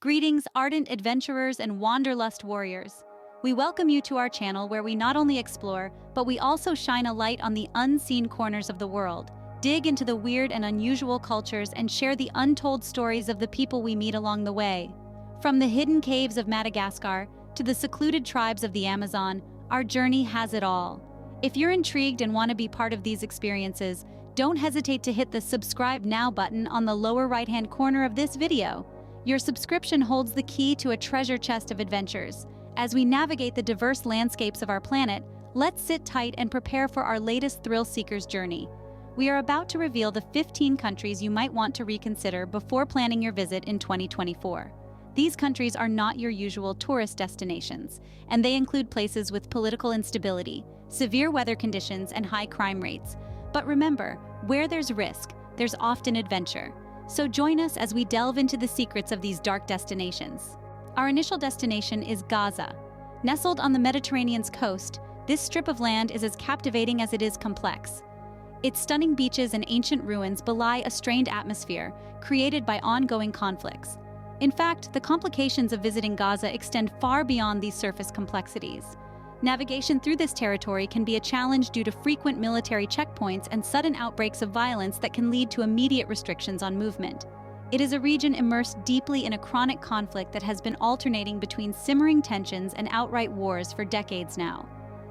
Greetings, ardent adventurers and wanderlust warriors. We welcome you to our channel where we not only explore, but we also shine a light on the unseen corners of the world, dig into the weird and unusual cultures, and share the untold stories of the people we meet along the way. From the hidden caves of Madagascar to the secluded tribes of the Amazon, our journey has it all. If you're intrigued and want to be part of these experiences, don't hesitate to hit the subscribe now button on the lower right-hand corner of this video. Your subscription holds the key to a treasure chest of adventures. As we navigate the diverse landscapes of our planet, let's sit tight and prepare for our latest thrill seeker's journey. We are about to reveal the 15 countries you might want to reconsider before planning your visit in 2024. These countries are not your usual tourist destinations, and they include places with political instability, severe weather conditions, and high crime rates. But remember, where there's risk, there's often adventure. So join us as we delve into the secrets of these dark destinations. Our initial destination is Gaza. Nestled on the Mediterranean's coast, this strip of land is as captivating as it is complex. Its stunning beaches and ancient ruins belie a strained atmosphere created by ongoing conflicts. In fact, the complications of visiting Gaza extend far beyond these surface complexities. Navigation through this territory can be a challenge due to frequent military checkpoints and sudden outbreaks of violence that can lead to immediate restrictions on movement. It is a region immersed deeply in a chronic conflict that has been alternating between simmering tensions and outright wars for decades now.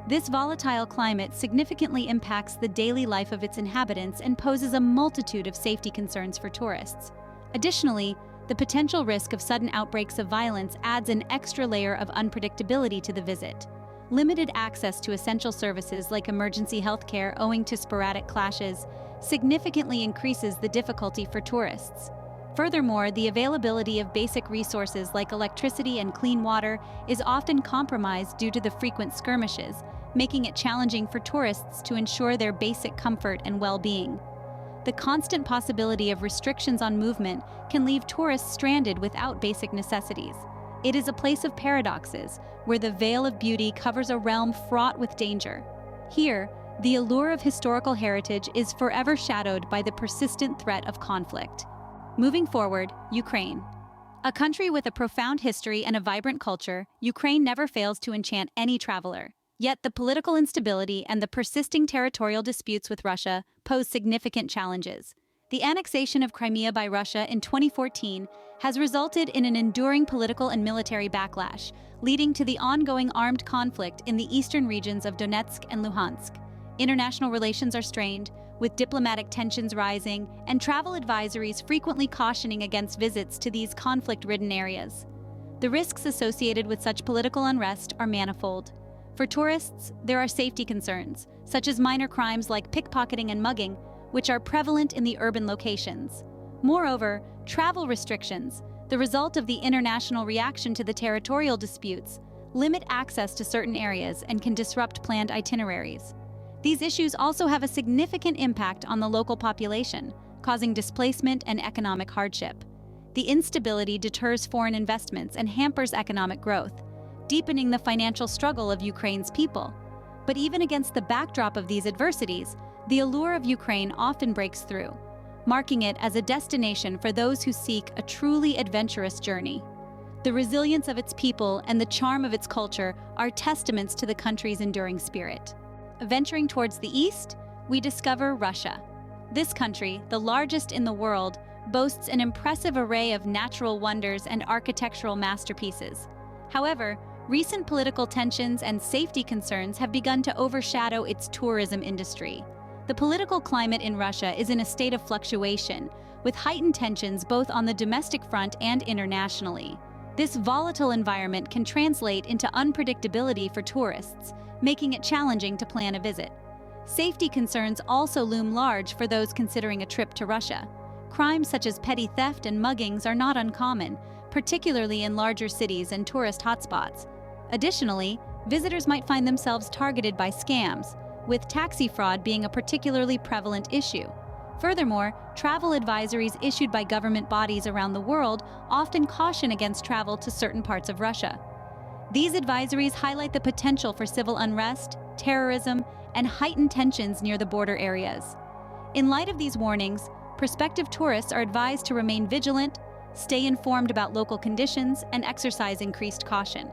This volatile climate significantly impacts the daily life of its inhabitants and poses a multitude of safety concerns for tourists. Additionally, the potential risk of sudden outbreaks of violence adds an extra layer of unpredictability to the visit. Limited access to essential services like emergency healthcare owing to sporadic clashes significantly increases the difficulty for tourists. Furthermore, the availability of basic resources like electricity and clean water is often compromised due to the frequent skirmishes, making it challenging for tourists to ensure their basic comfort and well-being. The constant possibility of restrictions on movement can leave tourists stranded without basic necessities. It is a place of paradoxes, where the veil of beauty covers a realm fraught with danger. Here, the allure of historical heritage is forever shadowed by the persistent threat of conflict. Moving forward, Ukraine. A country with a profound history and a vibrant culture, Ukraine never fails to enchant any traveler. Yet the political instability and the persisting territorial disputes with Russia pose significant challenges. The annexation of Crimea by Russia in 2014 has resulted in an enduring political and military backlash, leading to the ongoing armed conflict in the eastern regions of Donetsk and Luhansk. International relations are strained, with diplomatic tensions rising and travel advisories frequently cautioning against visits to these conflict-ridden areas. The risks associated with such political unrest are manifold. For tourists, there are safety concerns, such as minor crimes like pickpocketing and mugging, which are prevalent in the urban locations. Moreover, travel restrictions, the result of the international reaction to the territorial disputes, limit access to certain areas and can disrupt planned itineraries. These issues also have a significant impact on the local population, causing displacement and economic hardship. The instability deters foreign investments and hampers economic growth, deepening the financial struggle of Ukraine's people. But even against the backdrop of these adversities, the allure of Ukraine often breaks through, marking it as a destination for those who seek a truly adventurous journey. The resilience of its people and the charm of its culture are testaments to the country's enduring spirit. Venturing towards the east, we discover Russia. This country, the largest in the world, boasts an impressive array of natural wonders and architectural masterpieces. However, recent political tensions and safety concerns have begun to overshadow its tourism industry. The political climate in Russia is in a state of fluctuation, with heightened tensions both on the domestic front and internationally. This volatile environment can translate into unpredictability for tourists, making it challenging to plan a visit. Safety concerns also loom large for those considering a trip to Russia. Crimes such as petty theft and muggings are not uncommon, particularly in larger cities and tourist hotspots. Additionally, visitors might find themselves targeted by scams, with taxi fraud being a particularly prevalent issue. Furthermore, travel advisories issued by government bodies around the world often caution against travel to certain parts of Russia. These advisories highlight the potential for civil unrest, terrorism, and heightened tensions near the border areas. In light of these warnings, prospective tourists are advised to remain vigilant, stay informed about local conditions, and exercise increased caution.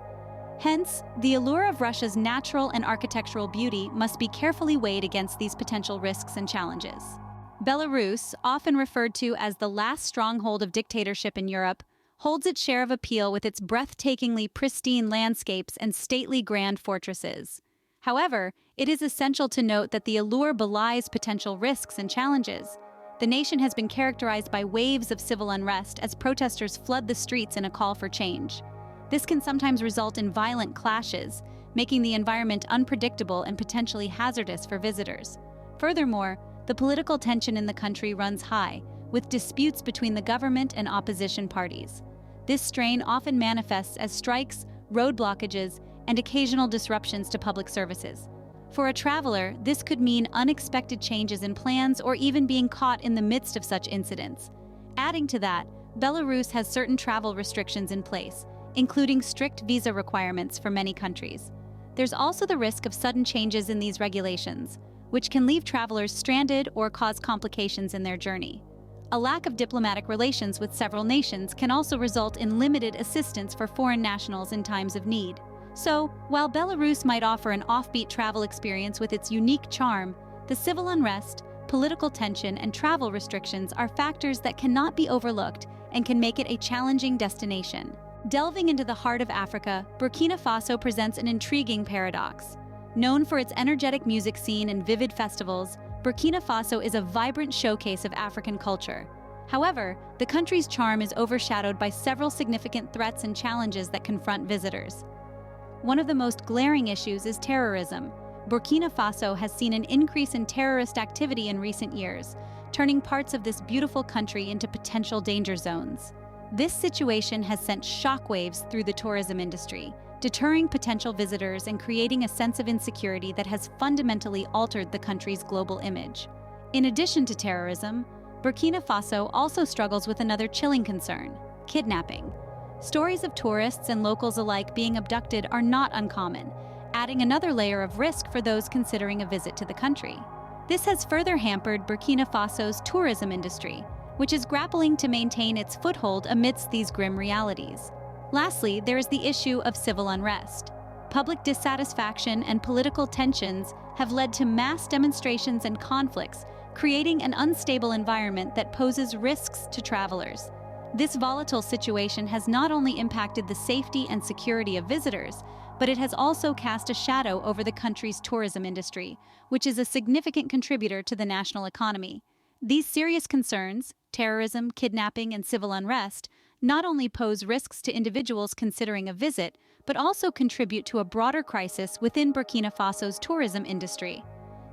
Hence, the allure of Russia's natural and architectural beauty must be carefully weighed against these potential risks and challenges. Belarus, often referred to as the last stronghold of dictatorship in Europe, holds its share of appeal with its breathtakingly pristine landscapes and stately grand fortresses. However, it is essential to note that the allure belies potential risks and challenges. The nation has been characterized by waves of civil unrest as protesters flood the streets in a call for change. This can sometimes result in violent clashes, making the environment unpredictable and potentially hazardous for visitors. Furthermore, the political tension in the country runs high, with disputes between the government and opposition parties. This strain often manifests as strikes, road blockages, and occasional disruptions to public services. For a traveler, this could mean unexpected changes in plans or even being caught in the midst of such incidents. Adding to that, Belarus has certain travel restrictions in place, including strict visa requirements for many countries. There's also the risk of sudden changes in these regulations, which can leave travelers stranded or cause complications in their journey. A lack of diplomatic relations with several nations can also result in limited assistance for foreign nationals in times of need. So, while Belarus might offer an offbeat travel experience with its unique charm, the civil unrest, political tension, and travel restrictions are factors that cannot be overlooked and can make it a challenging destination. Delving into the heart of Africa, Burkina Faso presents an intriguing paradox. Known for its energetic music scene and vivid festivals, Burkina Faso is a vibrant showcase of African culture. However, the country's charm is overshadowed by several significant threats and challenges that confront visitors. One of the most glaring issues is terrorism. Burkina Faso has seen an increase in terrorist activity in recent years, turning parts of this beautiful country into potential danger zones. This situation has sent shockwaves through the tourism industry, deterring potential visitors and creating a sense of insecurity that has fundamentally altered the country's global image. In addition to terrorism, Burkina Faso also struggles with another chilling concern: kidnapping. Stories of tourists and locals alike being abducted are not uncommon, adding another layer of risk for those considering a visit to the country. This has further hampered Burkina Faso's tourism industry, which is grappling to maintain its foothold amidst these grim realities. Lastly, there is the issue of civil unrest. Public dissatisfaction and political tensions have led to mass demonstrations and conflicts, creating an unstable environment that poses risks to travelers. This volatile situation has not only impacted the safety and security of visitors, but it has also cast a shadow over the country's tourism industry, which is a significant contributor to the national economy. These serious concerns, terrorism, kidnapping, and civil unrest, not only pose risks to individuals considering a visit, but also contribute to a broader crisis within Burkina Faso's tourism industry.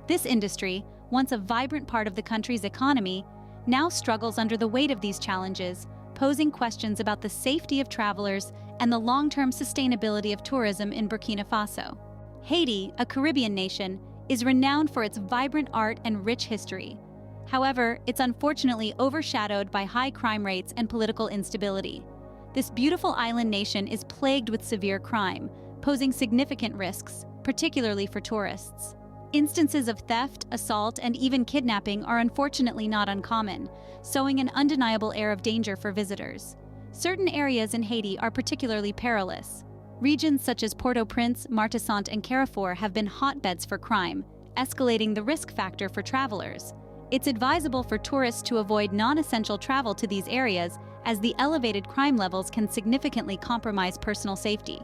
This industry, once a vibrant part of the country's economy, now struggles under the weight of these challenges, posing questions about the safety of travelers and the long-term sustainability of tourism in Burkina Faso. Haiti, a Caribbean nation, is renowned for its vibrant art and rich history. However, it's unfortunately overshadowed by high crime rates and political instability. This beautiful island nation is plagued with severe crime, posing significant risks, particularly for tourists. Instances of theft, assault, and even kidnapping are unfortunately not uncommon, sowing an undeniable air of danger for visitors. Certain areas in Haiti are particularly perilous. Regions such as Port-au-Prince, Martissant, and Carrefour have been hotbeds for crime, escalating the risk factor for travelers. It's advisable for tourists to avoid non-essential travel to these areas, as the elevated crime levels can significantly compromise personal safety.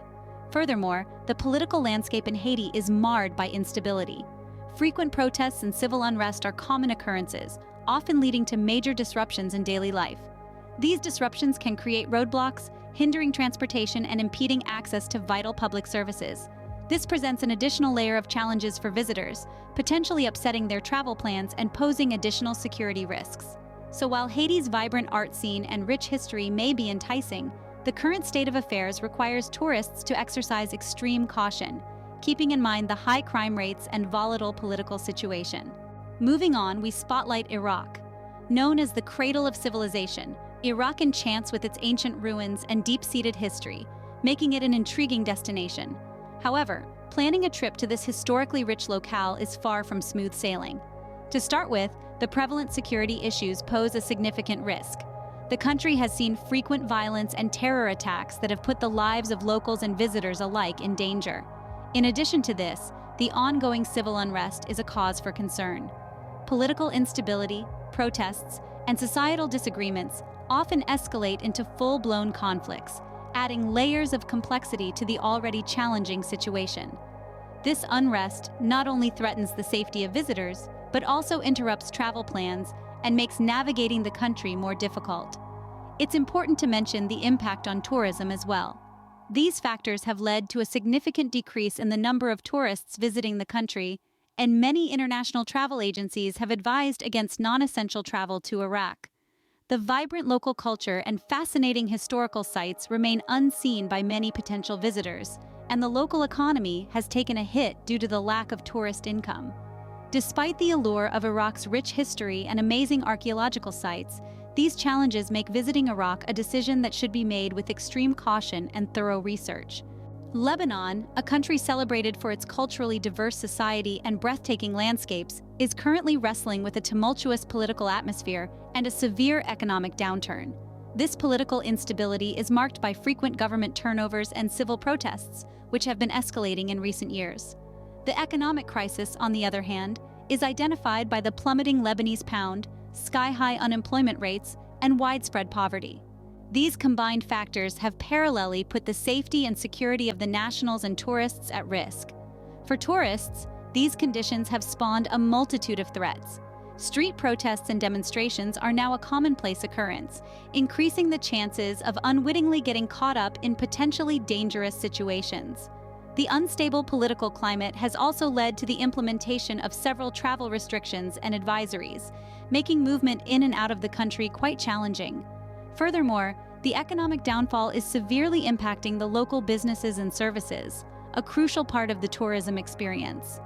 Furthermore, the political landscape in Haiti is marred by instability. Frequent protests and civil unrest are common occurrences, often leading to major disruptions in daily life. These disruptions can create roadblocks, hindering transportation and impeding access to vital public services. This presents an additional layer of challenges for visitors, potentially upsetting their travel plans and posing additional security risks. So while Haiti's vibrant art scene and rich history may be enticing, the current state of affairs requires tourists to exercise extreme caution, keeping in mind the high crime rates and volatile political situation. Moving on, we spotlight Iraq. Known as the cradle of civilization, Iraq enchants with its ancient ruins and deep-seated history, making it an intriguing destination. However, planning a trip to this historically rich locale is far from smooth sailing. To start with, the prevalent security issues pose a significant risk. The country has seen frequent violence and terror attacks that have put the lives of locals and visitors alike in danger. In addition to this, the ongoing civil unrest is a cause for concern. Political instability, protests, and societal disagreements often escalate into full-blown conflicts, adding layers of complexity to the already challenging situation. This unrest not only threatens the safety of visitors, but also interrupts travel plans and makes navigating the country more difficult. It's important to mention the impact on tourism as well. These factors have led to a significant decrease in the number of tourists visiting the country, and many international travel agencies have advised against non-essential travel to Iraq. The vibrant local culture and fascinating historical sites remain unseen by many potential visitors, and the local economy has taken a hit due to the lack of tourist income. Despite the allure of Iraq's rich history and amazing archaeological sites, these challenges make visiting Iraq a decision that should be made with extreme caution and thorough research. Lebanon, a country celebrated for its culturally diverse society and breathtaking landscapes, is currently wrestling with a tumultuous political atmosphere and a severe economic downturn. This political instability is marked by frequent government turnovers and civil protests, which have been escalating in recent years. The economic crisis, on the other hand, is identified by the plummeting Lebanese pound, sky-high unemployment rates, and widespread poverty. These combined factors have parallelly put the safety and security of the nationals and tourists at risk. For tourists, these conditions have spawned a multitude of threats. Street protests and demonstrations are now a commonplace occurrence, increasing the chances of unwittingly getting caught up in potentially dangerous situations. The unstable political climate has also led to the implementation of several travel restrictions and advisories, making movement in and out of the country quite challenging. Furthermore, the economic downfall is severely impacting the local businesses and services, a crucial part of the tourism experience.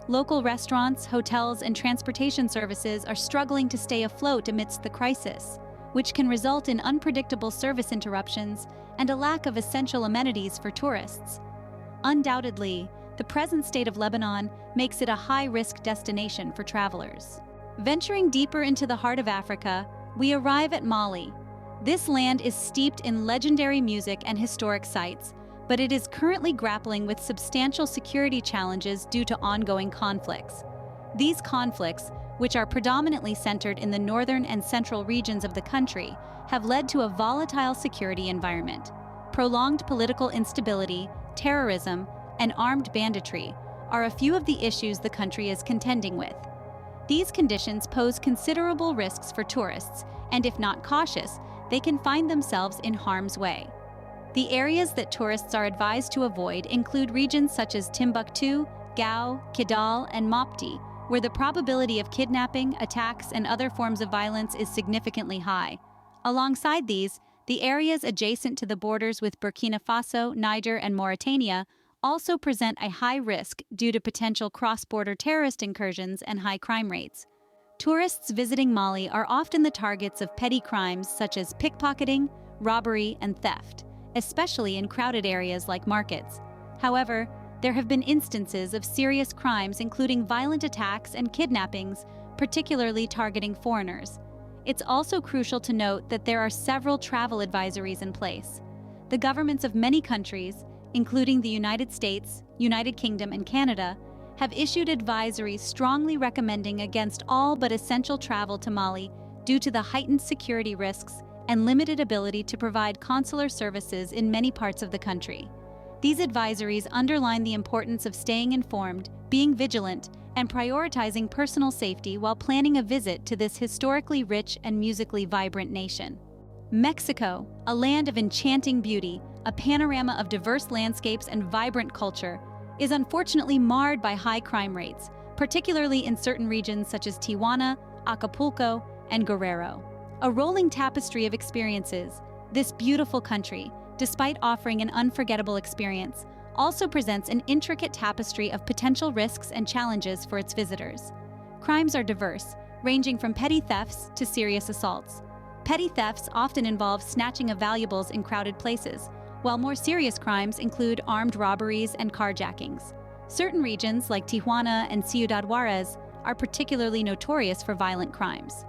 Local restaurants, hotels, and transportation services are struggling to stay afloat amidst the crisis, which can result in unpredictable service interruptions and a lack of essential amenities for tourists. Undoubtedly, the present state of Lebanon makes it a high-risk destination for travelers. Venturing deeper into the heart of Africa, we arrive at Mali. This land is steeped in legendary music and historic sites, but it is currently grappling with substantial security challenges due to ongoing conflicts. These conflicts, which are predominantly centered in the northern and central regions of the country, have led to a volatile security environment. Prolonged political instability, terrorism, and armed banditry are a few of the issues the country is contending with. These conditions pose considerable risks for tourists, and if not cautious, they can find themselves in harm's way. The areas that tourists are advised to avoid include regions such as Timbuktu, Gao, Kidal, and Mopti, where the probability of kidnapping, attacks, and other forms of violence is significantly high. Alongside these, the areas adjacent to the borders with Burkina Faso, Niger, and Mauritania also present a high risk due to potential cross-border terrorist incursions and high crime rates. Tourists visiting Mali are often the targets of petty crimes such as pickpocketing, robbery, and theft, especially in crowded areas like markets. However, there have been instances of serious crimes including violent attacks and kidnappings, particularly targeting foreigners. It's also crucial to note that there are several travel advisories in place. The governments of many countries, including the United States, United Kingdom, and Canada, have issued advisories strongly recommending against all but essential travel to Mali due to the heightened security risks and limited ability to provide consular services in many parts of the country. These advisories underline the importance of staying informed, being vigilant, and prioritizing personal safety while planning a visit to this historically rich and musically vibrant nation. Mexico, a land of enchanting beauty, a panorama of diverse landscapes and vibrant culture, is unfortunately marred by high crime rates, particularly in certain regions such as Tijuana, Acapulco, and Guerrero. A rolling tapestry of experiences, this beautiful country, despite offering an unforgettable experience, also presents an intricate tapestry of potential risks and challenges for its visitors. Crimes are diverse, ranging from petty thefts to serious assaults. Petty thefts often involve snatching of valuables in crowded places, while more serious crimes include armed robberies and carjackings. Certain regions, like Tijuana and Ciudad Juarez, are particularly notorious for violent crimes.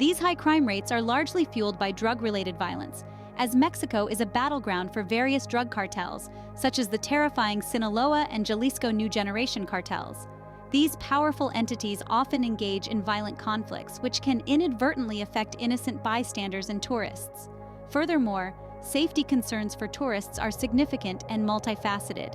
These high crime rates are largely fueled by drug-related violence, as Mexico is a battleground for various drug cartels, such as the terrifying Sinaloa and Jalisco New Generation cartels. These powerful entities often engage in violent conflicts, which can inadvertently affect innocent bystanders and tourists. Furthermore, safety concerns for tourists are significant and multifaceted.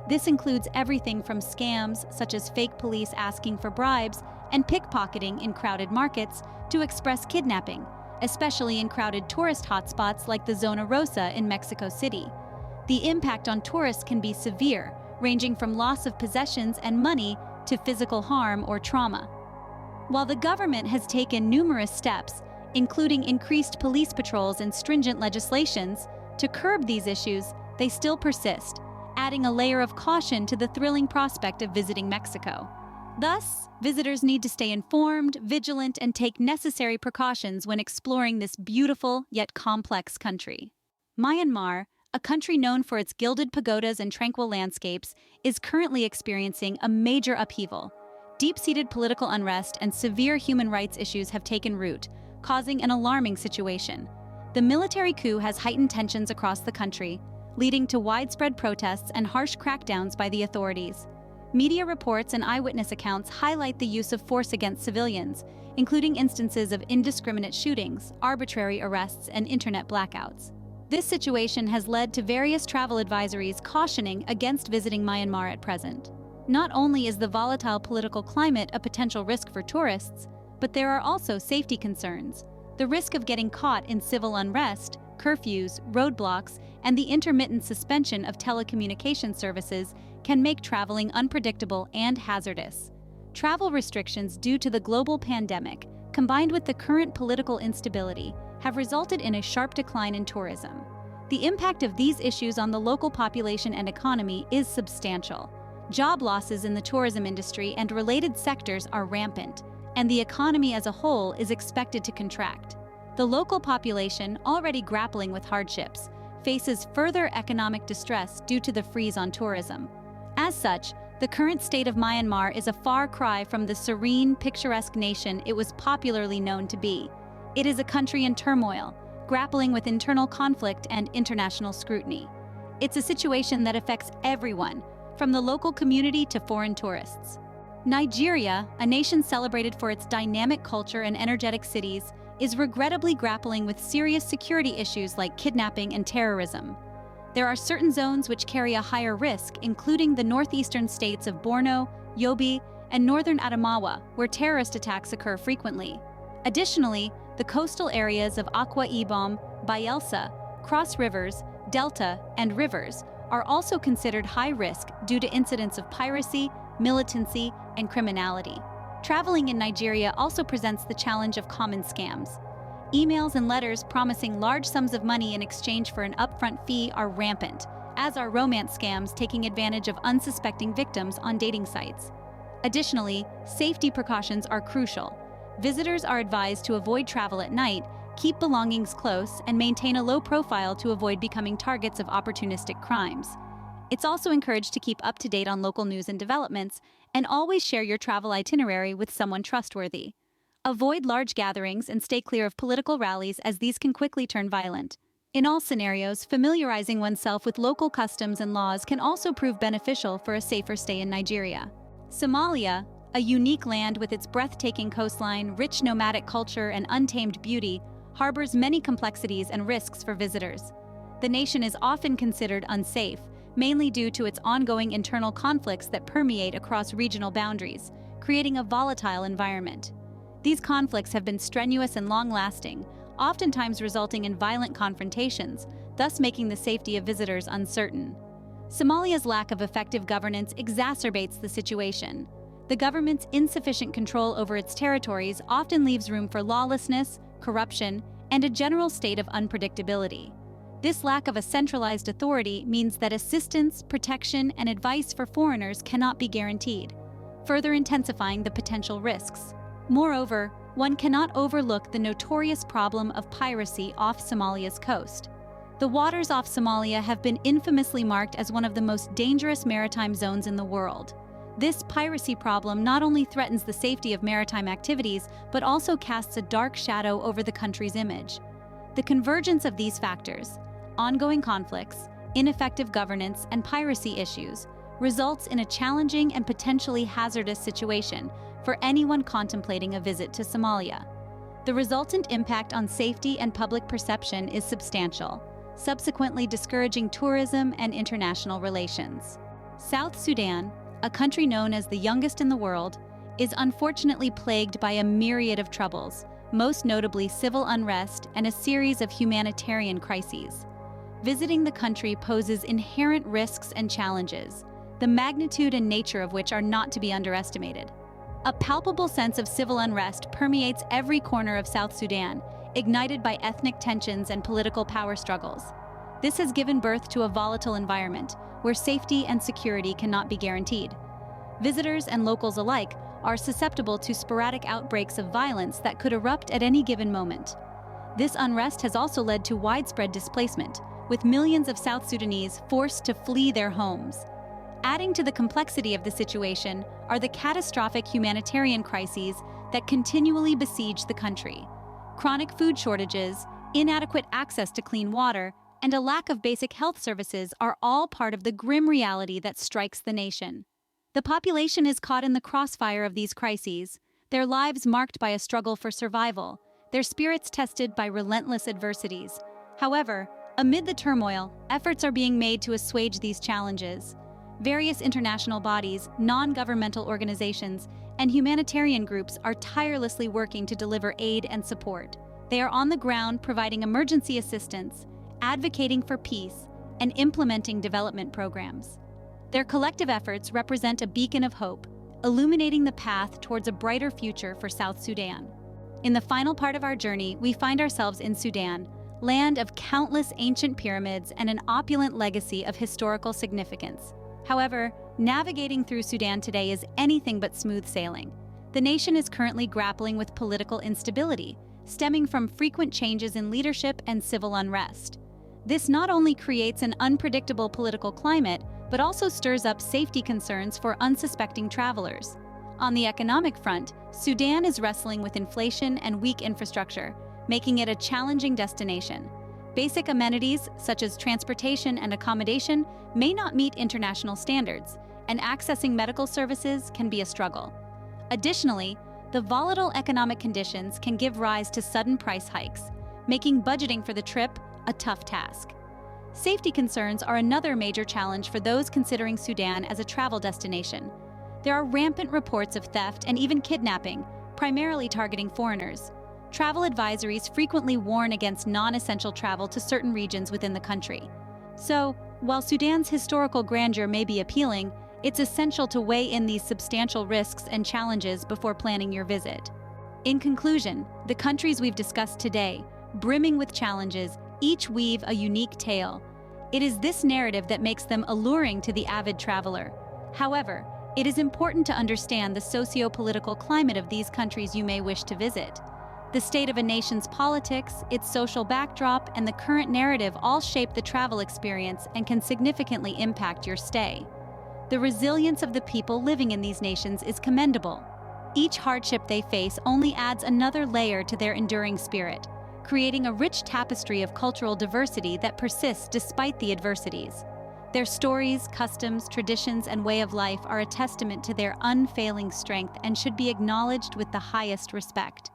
This includes everything from scams, such as fake police asking for bribes, and pickpocketing in crowded markets, to express kidnapping, especially in crowded tourist hotspots like the Zona Rosa in Mexico City. The impact on tourists can be severe, ranging from loss of possessions and money to physical harm or trauma. While the government has taken numerous steps, including increased police patrols and stringent legislations, to curb these issues, they still persist, adding a layer of caution to the thrilling prospect of visiting Mexico. Thus, visitors need to stay informed, vigilant, and take necessary precautions when exploring this beautiful yet complex country. Myanmar, a country known for its gilded pagodas and tranquil landscapes, is currently experiencing a major upheaval. Deep-seated political unrest and severe human rights issues have taken root, causing an alarming situation. The military coup has heightened tensions across the country, leading to widespread protests and harsh crackdowns by the authorities. Media reports and eyewitness accounts highlight the use of force against civilians, including instances of indiscriminate shootings, arbitrary arrests, and internet blackouts. This situation has led to various travel advisories cautioning against visiting Myanmar at present. Not only is the volatile political climate a potential risk for tourists, but there are also safety concerns. The risk of getting caught in civil unrest, curfews, roadblocks, and the intermittent suspension of telecommunication services can make traveling unpredictable and hazardous. Travel restrictions due to the global pandemic, combined with the current political instability, have resulted in a sharp decline in tourism. The impact of these issues on the local population and economy is substantial. Job losses in the tourism industry and related sectors are rampant, and the economy as a whole is expected to contract. The local population, already grappling with hardships, faces further economic distress due to the freeze on tourism. As such, the current state of Myanmar is a far cry from the serene, picturesque nation it was popularly known to be. It is a country in turmoil, grappling with internal conflict and international scrutiny. It's a situation that affects everyone, from the local community to foreign tourists. Nigeria, a nation celebrated for its dynamic culture and energetic cities, is regrettably grappling with serious security issues like kidnapping and terrorism. There are certain zones which carry a higher risk, including the northeastern states of Borno, Yobe, and northern Adamawa, where terrorist attacks occur frequently. Additionally, the coastal areas of Akwa Ibom, Bayelsa, Cross Rivers, Delta, and Rivers are also considered high risk due to incidents of piracy, militancy, and criminality. Traveling in Nigeria also presents the challenge of common scams. Emails and letters promising large sums of money in exchange for an upfront fee are rampant, as are romance scams taking advantage of unsuspecting victims on dating sites. Additionally, safety precautions are crucial. Visitors are advised to avoid travel at night, keep belongings close, and maintain a low profile to avoid becoming targets of opportunistic crimes. It's also encouraged to keep up to date on local news and developments, and always share your travel itinerary with someone trustworthy. Avoid large gatherings and stay clear of political rallies, as these can quickly turn violent. In all scenarios, familiarizing oneself with local customs and laws can also prove beneficial for a safer stay in Nigeria. Somalia, a unique land with its breathtaking coastline, rich nomadic culture, and untamed beauty, harbors many complexities and risks for visitors. The nation is often considered unsafe, mainly due to its ongoing internal conflicts that permeate across regional boundaries, creating a volatile environment. These conflicts have been strenuous and long-lasting, oftentimes resulting in violent confrontations, thus making the safety of visitors uncertain. Somalia's lack of effective governance exacerbates the situation. The government's insufficient control over its territories often leaves room for lawlessness, corruption, and a general state of unpredictability. This lack of a centralized authority means that assistance, protection, and advice for foreigners cannot be guaranteed, further intensifying the potential risks. Moreover, one cannot overlook the notorious problem of piracy off Somalia's coast. The waters off Somalia have been infamously marked as one of the most dangerous maritime zones in the world. This piracy problem not only threatens the safety of maritime activities, but also casts a dark shadow over the country's image. The convergence of these factors, ongoing conflicts, ineffective governance, and piracy issues, results in a challenging and potentially hazardous situation for anyone contemplating a visit to Somalia. The resultant impact on safety and public perception is substantial, subsequently discouraging tourism and international relations. South Sudan, a country known as the youngest in the world, is unfortunately plagued by a myriad of troubles, most notably civil unrest and a series of humanitarian crises. Visiting the country poses inherent risks and challenges, the magnitude and nature of which are not to be underestimated. A palpable sense of civil unrest permeates every corner of South Sudan, ignited by ethnic tensions and political power struggles. This has given birth to a volatile environment, where safety and security cannot be guaranteed. Visitors and locals alike are susceptible to sporadic outbreaks of violence that could erupt at any given moment. This unrest has also led to widespread displacement, with millions of South Sudanese forced to flee their homes. Adding to the complexity of the situation are the catastrophic humanitarian crises that continually besiege the country. Chronic food shortages, inadequate access to clean water, and a lack of basic health services are all part of the grim reality that strikes the nation. The population is caught in the crossfire of these crises, their lives marked by a struggle for survival, their spirits tested by relentless adversities. However, amid the turmoil, efforts are being made to assuage these challenges. Various international bodies, non-governmental organizations, and humanitarian groups are tirelessly working to deliver aid and support. They are on the ground providing emergency assistance, advocating for peace, and implementing development programs. Their collective efforts represent a beacon of hope, illuminating the path towards a brighter future for South Sudan. In the final part of our journey, we find ourselves in Sudan, land of countless ancient pyramids and an opulent legacy of historical significance. However, navigating through Sudan today is anything but smooth sailing. The nation is currently grappling with political instability, stemming from frequent changes in leadership and civil unrest. This not only creates an unpredictable political climate, but also stirs up safety concerns for unsuspecting travelers. On the economic front, Sudan is wrestling with inflation and weak infrastructure, making it a challenging destination. Basic amenities, such as transportation and accommodation, may not meet international standards, and accessing medical services can be a struggle. Additionally, the volatile economic conditions can give rise to sudden price hikes, making budgeting for the trip a tough task. Safety concerns are another major challenge for those considering Sudan as a travel destination. There are rampant reports of theft and even kidnapping, primarily targeting foreigners. Travel advisories frequently warn against non-essential travel to certain regions within the country. So, while Sudan's historical grandeur may be appealing, it's essential to weigh in these substantial risks and challenges before planning your visit. In conclusion, the countries we've discussed today, brimming with challenges, each weave a unique tale. It is this narrative that makes them alluring to the avid traveler. However, it is important to understand the socio-political climate of these countries you may wish to visit. The state of a nation's politics, its social backdrop, and the current narrative all shape the travel experience and can significantly impact your stay. The resilience of the people living in these nations is commendable. Each hardship they face only adds another layer to their enduring spirit, creating a rich tapestry of cultural diversity that persists despite the adversities. Their stories, customs, traditions, and way of life are a testament to their unfailing strength and should be acknowledged with the highest respect.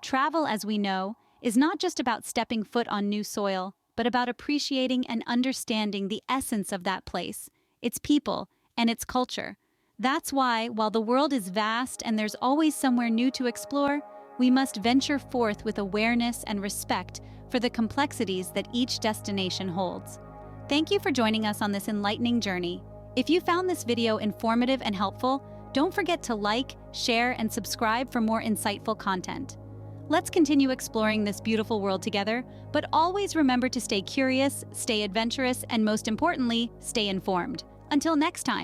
Travel, as we know, is not just about stepping foot on new soil, but about appreciating and understanding the essence of that place, its people, and its culture. That's why, while the world is vast and there's always somewhere new to explore, we must venture forth with awareness and respect for the complexities that each destination holds. Thank you for joining us on this enlightening journey. If you found this video informative and helpful, don't forget to like, share, and subscribe for more insightful content. Let's continue exploring this beautiful world together, but always remember to stay curious, stay adventurous, and most importantly, stay informed. Until next time.